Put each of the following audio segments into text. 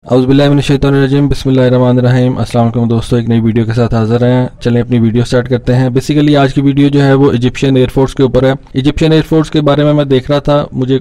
औज़ुबिल्लाहिमिनश्शैतानिर्रजीम बिस्मिल्लाहिर्रहमानिर्रहीम। अस्सलाम वालेकुम दोस्तों, एक नई वीडियो के साथ हाजिर हैं। चलें अपनी वीडियो स्टार्ट करते हैं। बेसिकली आज की वीडियो जो है वो इजिप्शियन एयरफोर्स के ऊपर है। इजिप्शियन एयरफोर्स के बारे में मैं देख रहा था, मुझे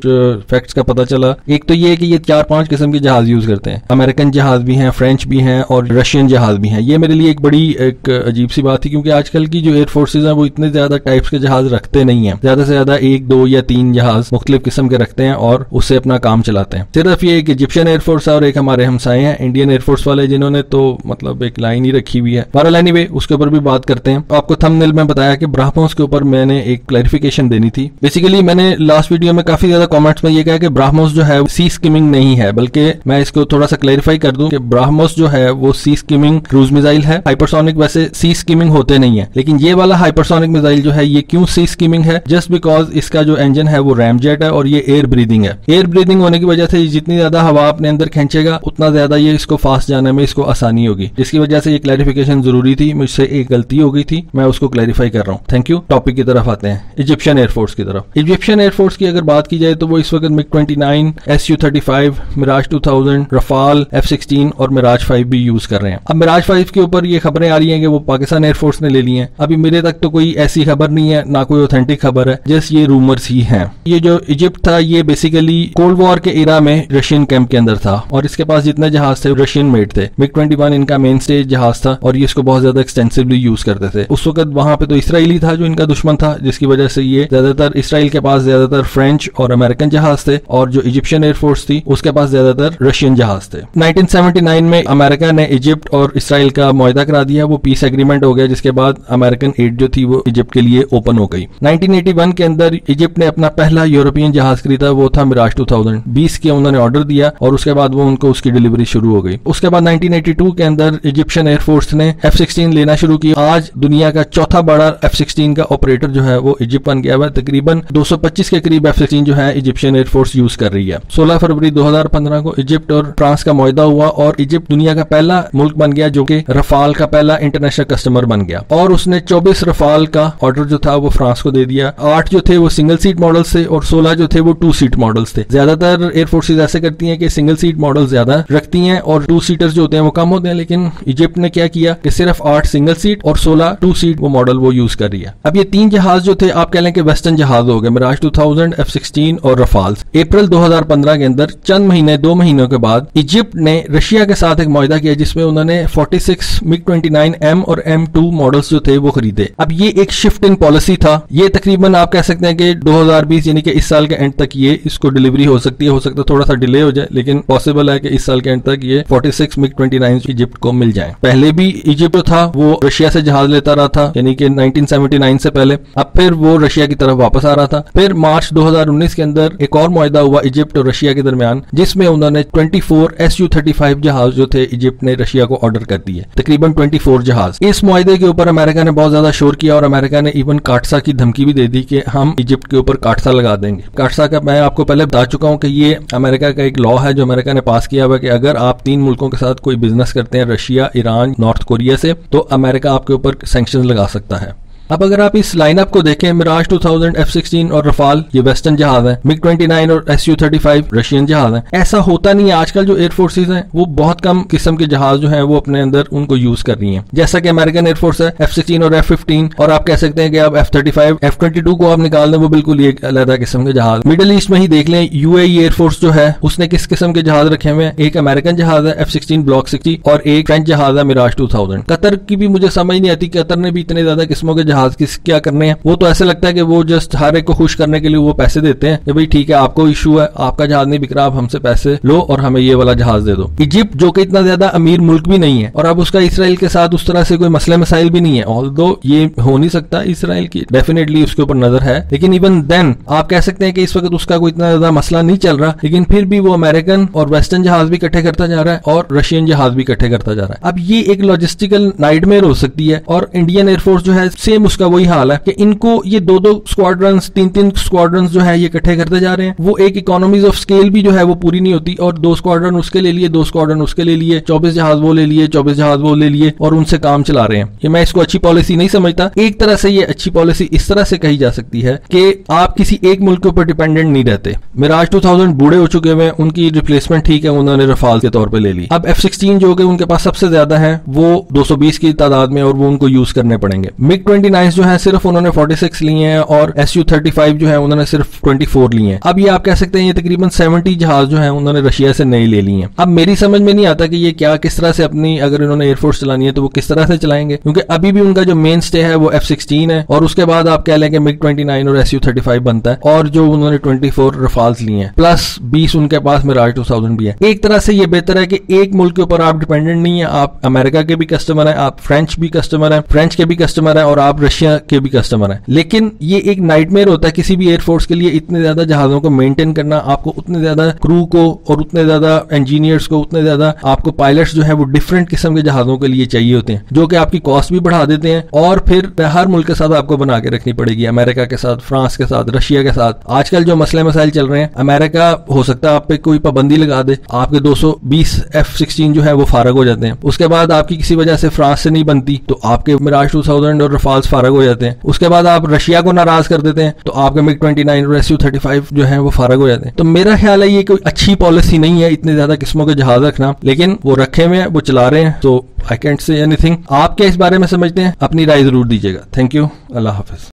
फैक्ट्स का पता चला। एक तो ये है कि ये 4-5 किस्म के जहाज यूज करते हैं। अमेरिकन जहाज भी हैं, फ्रेंच भी हैं और रशियन जहाज भी हैं। ये मेरे लिए एक बड़ी एक अजीब सी बात थी, क्योंकि आजकल की जो एयरफोर्सेज हैं वो इतने ज्यादा टाइप्स के जहाज रखते नहीं है। ज्यादा से ज्यादा 1, 2 या 3 जहाज मुख्तलिफ किस्म के रखते हैं और उससे अपना काम चलाते हैं। सिर्फ ये एक इजिप्शियन एयरफोर्स है और एक हमारे हमसाए हैं इंडियन एयरफोर्स वाले, जिन्होंने तो मतलब एक लाइन ही रखी हुई है। बहरहाल एनीवे उसके ऊपर भी बात करते हैं। आपको थंबनेल में बताया कि ब्राह्मोस के ऊपर मैंने एक क्लैरिफिकेशन देनी थी। बेसिकली मैंने लास्ट वीडियो में काफी ज्यादा कमेंट्स में ये कहा कि ब्राह्मोस जो है सी स्किमिंग नहीं है, बल्कि मैं इसको थोड़ा सा क्लैरिफाई कर दूं कि ब्राह्मोस जो है वो सी स्किमिंग क्रूज मिसाइल है। हाइपरसोनिक वैसे सी स्किमिंग होते नहीं है, लेकिन ये वाला हाइपरसोनिक मिसाइल जो है ये क्यों सी स्किमिंग है? जस्ट बिकॉज इसका जो इंजन है वो रैमजेट है और ये एयर ब्रीदिंग है। एयर ब्रीदिंग होने की वजह से जितनी ज्यादा हवा अपने अंदर खींचेगा उतना ज्यादा ये इसको फास्ट जाने में इसको आसानी होगी, जिसकी वजह से ये क्लैरिफिकेशन जरूरी थी। मुझसे एक गलती हो गई थी, मैं उसको क्लैरिफाई कर रहा हूँ। Thank you. टॉपिक की तरफ आते हैं, इजिप्शियन एयरफोर्स की तरफ। इजिप्शियन एयरफोर्स की अगर बात की जाए तो वो इस वक्त MiG-29, Su-35, Miraj 2000, Rafale, F-16 और मिराज 5 भी यूज कर रहे हैं। अब मिराज 5 के ऊपर ये खबरें आ रही हैं कि वो पाकिस्तान एयरफोर्स ने ले ली हैं। अभी मेरे तक तो कोई ऐसी खबर नहीं है, ना कोई ऑथेंटिक खबर है, जस्ट ये रूमर्स ही हैं। ये जो इजिप्ट था ये बेसिकली कोल्ड वॉर के इरा में रशियन कैंप के अंदर था और इसके पास जितने जहाज थे रशियन मेड थे। MiG-21 इनका मेन स्टेज जहाज था और ये इसको बहुत ज्यादा एक्सटेंसिवली यूज करते थे। उस वक्त वहां पे तो इसराइली था जो इनका दुश्मन था, जिसकी वजह से ये ज्यादातर इसराइल के पास ज्यादातर फ्रेंच और अमेरिकन जहाज थे और जो इजिप्शियन एयरफोर्स थी उसके पास ज्यादातर रशियन जहाज थे। 1979 में अमेरिका ने इजिप्ट और इसराइल का मुआहदा करा दिया, वो पीस एग्रीमेंट हो गया, जिसके बाद अमेरिकन एड जो थी वो इजिप्ट के लिए ओपन हो गई। 1981 के अंदर इजिप्ट ने अपना पहला यूरोपियन जहाज खरीदा, वो था मिराज 2000। 20 के उन्होंने ऑर्डर दिया और उसके बाद वो उनको उसकी डिलीवरी शुरू हो गई। उसके बाद 1982 के अंदर इजिप्शियन एयरफोर्स ने F-16 लेना शुरू किया। आज दुनिया का चौथा बड़ा F-16 का ऑपरेटर जो है वो इजिप्ट बन गया हुआ। तकरीबन 225 के करीब F-16 जो है इजिप्शियन एयरफोर्स यूज कर रही है। 16 फरवरी 2015 को इजिप्ट और फ्रांस का मुआहदा हुआ और इजिप्ट दुनिया का पहला मुल्क बन गया जो कि रफाल का पहला इंटरनेशनल कस्टमर बन गया और उसने 24 रफाल का ऑर्डर जो था वो फ्रांस को दे दिया। 8 जो थे वो सिंगल सीट मॉडल्स थे और 16 जो थे वो 2 सीट मॉडल्स थे। ज्यादातर एयरफोर्सेज ऐसे करती हैं कि सिंगल सीट मॉडल ज्यादा रखती हैं और 2 सीटर्स जो होते हैं वो कम होते हैं, लेकिन इजिप्ट ने क्या किया कि सिर्फ 8 सिंगल सीट और 16 2 सीट वो मॉडल वो यूज कर रही है। अब ये 3 जहाज जो थे आप कह लें कि वेस्टर्न जहाज हो गए, मिराज 2000, F-16 और रफाल। अप्रैल 2015 के अंदर चंद महीने 2 महीनों के बाद इजिप्ट ने रशिया के साथ एक मुआहदा किया जिसमें उन्होंने 46 MiG-29 M और M2 मॉडल्स जो थे वो खरीदे। अब ये एक शिफ्ट इन पॉलिसी था। ये तकरीबन आप कह सकते हैं कि 2020 यानी कि इस साल के एंड तक ये इसको डिलीवरी हो सकती है। हो सकता है थोड़ा सा डिले हो जाए, लेकिन पॉसिबल है कि इस साल के एंड तक ये 46 MiG-29 इजिप्ट को मिल जाए। पहले भी इजिप्ट था वो रशिया से जहाज लेता रहा था, यानी कि 1979 से पहले। अब फिर वो रशिया की तरफ वापस आ रहा था। फिर मार्च 2019 के अंदर एक और मुआहदा हुआ इजिप्ट और रशिया के दरमियान, जिसमें उन्होंने 24 Su-35 जहाज जो थे इजिप्ट ने रशिया को ऑर्डर कर दिए, तकरीबन 24 जहाज। इस मुआहदे के ऊपर अमेरिका ने बहुत ज्यादा शोर किया और अमेरिका ने इवन काटसा की धमकी भी दे दी कि हम इजिप्ट के ऊपर काटसा लगा देंगे। काटसा का मैं आपको पहले बता चुका हूं कि ये अमेरिका का एक लॉ है जो अमेरिका ने पास किया हुआ कि अगर आप 3 मुल्कों के साथ कोई बिजनेस करते हैं, रशिया, ईरान, नॉर्थ कोरिया से, तो अमेरिका आपके ऊपर सैंक्शंस लगा सकता है। अब अगर आप इस लाइनअप को देखें, मिराज 2000, F-16 और रफाल ये वेस्टर्न जहाज है, MiG-29 और Su-35 रशियन जहाज है। ऐसा होता नहीं है। आजकल जो एयरफोर्सेज हैं वो बहुत कम किस्म के जहाज जो हैं वो अपने अंदर उनको यूज कर रही हैं। जैसा कि अमेरिकन एयरफोर्स है F-16 और F-15, और आप कह सकते हैं कि आप F-35, F-22 को आप निकाल दें, वो बिल्कुल एक अलग किस्म के जहाज। मिडिल ईस्ट में ही देख लें, UAE एयरफोर्स जो है उसने किस किस्म के जहाज रखे हुए हैं? एक अमेरिकन जहाज है F-16 ब्लॉक 60 और एक फ्रेंच जहाज है मिराज 2000। कतर की भी मुझे समझ नहीं आती, कतर ने भी इतने ज्यादा किस्मों के जहाज क्या करने हैं। वो तो ऐसे लगता है कि वो जस्ट हर एक को खुश करने के लिए वो पैसे देते हैं कि भाई ठीक है, आपको इशू है, आपका जहाज नहीं बिक रहा, आप हमसे पैसे लो और हमें ये वाला जहाज दे दो। इजिप्ट जो कि इतना ज्यादा अमीर मुल्क भी नहीं है और अब उसका इसराइल के साथ उस तरह से कोई मसले मसाइल भी नहीं है, ऑल्दो ये हो नहीं सकता, इसराइल की डेफिनेटली उसके ऊपर नजर है, लेकिन इवन देन आप कह सकते हैं कि इस वक्त उसका कोई इतना ज्यादा मसला नहीं चल रहा, लेकिन फिर भी वो अमेरिकन और वेस्टर्न जहाज भी इकट्ठे करता जा रहा है और रशियन जहाज भी इकट्ठे करता जा रहा है। अब ये एक लॉजिस्टिकल नाइटमेयर हो सकती है और इंडियन एयरफोर्स जो है सेम सेम उसका वही हाल है कि इनको ये 2-2 स्क्वाड्रंस 3-3 स्क्वाड्रंस जो है ये इकट्ठे करते जा रहे हैं। वो एक इकोनॉमीज ऑफ स्केल भी जो है वो पूरी नहीं होती, और 2 स्क्वाड्रन उसके ले लिए, 2 स्क्वाड्रन उसके ले लिए, 24 जहाज वो ले लिए, 24 जहाज वो ले लिए और उनसे काम चला रहे हैं। ये मैं इसको अच्छी पॉलिसी नहीं समझता। एक तरह से ये अच्छी पॉलिसी इस तरह से कही जा सकती है कि आप किसी एक मुल्क के ऊपर डिपेंडेंट नहीं रहते। मिराज 2000 बूढ़े हो चुके हुए, उनकी रिप्लेसमेंट ठीक है उन्होंने रफाल के तौर पे ले ली। अब F-16 जो कि उनके पास सबसे ज्यादा है वो 220 की तादाद में, और वो उनको यूज करने पड़ेंगे। MiG-29 जो है सिर्फ उन्होंने 46 लिए हैं, और Su-35 जो है उन्होंने सिर्फ 24 लिए हैं। अब ये आप कह सकते हैं ये तकरीबन 70 जहाज जो है उन्होंने रशिया से नए ले लिए हैं। अब मेरी समझ में नहीं आता कि ये क्या किस तरह से अपनी, अगर इन्होंने एयरफोर्स चलानी है तो वो किस तरह से चलाएंगे, क्योंकि अभी भी उनका जो मेन स्टे है वो F-16 है, और उसके बाद आप कह लें कि MiG-29 और Su-35 बनता है, और जो उन्होंने 24 रफाल्स लिए हैं प्लस 20 उनके पास मिराज 2000 भी है। एक तरह से ये बेहतर है कि एक मुल्क के ऊपर आप डिपेंडेंट नहीं है, आप अमेरिका के भी कस्टमर है, आप फ्रेंच भी कस्टमर है, फ्रेंच के भी कस्टमर है, और आप रशिया के भी कस्टमर है। लेकिन ये एक नाइटमेयर होता है किसी भी एयरफोर्स के लिए, इतने ज्यादा जहाजों को मेंटेन करना, आपको उतने ज्यादा क्रू को और उतने ज्यादा इंजीनियर्स को, उतने ज्यादा आपको पायलट्स जो है वो डिफरेंट किस्म के जहाजों के लिए चाहिए होते हैं, जो कि आपकी कॉस्ट भी बढ़ा देते हैं, और फिर हर मुल्क के साथ आपको बना के रखनी पड़ेगी, अमेरिका के साथ, फ्रांस के साथ, रशिया के साथ। आजकल जो मसले मसाइल चल रहे हैं, अमेरिका हो सकता है आप पे कोई पाबंदी लगा दे, आपके 220 F-16 जो है वो फारग हो जाते हैं। उसके बाद आपकी किसी वजह से फ्रांस से नहीं बनती तो आपके मिराज 2000 और रफाल्स फारग हो जाते हैं। उसके बाद आप रशिया को नाराज कर देते हैं तो आपके MiG-29 और Su-35 जो है वो फारग हो जाते हैं। तो मेरा ख्याल है ये कोई अच्छी पॉलिसी नहीं है इतने ज्यादा किस्मों के जहाज रखना, लेकिन वो रखे हुए हैं, वो चला रहे हैं, तो आई कैंट से एनीथिंग। आप क्या इस बारे में समझते हैं? अपनी राय जरूर दीजिएगा। Thank you, Allah Hafiz.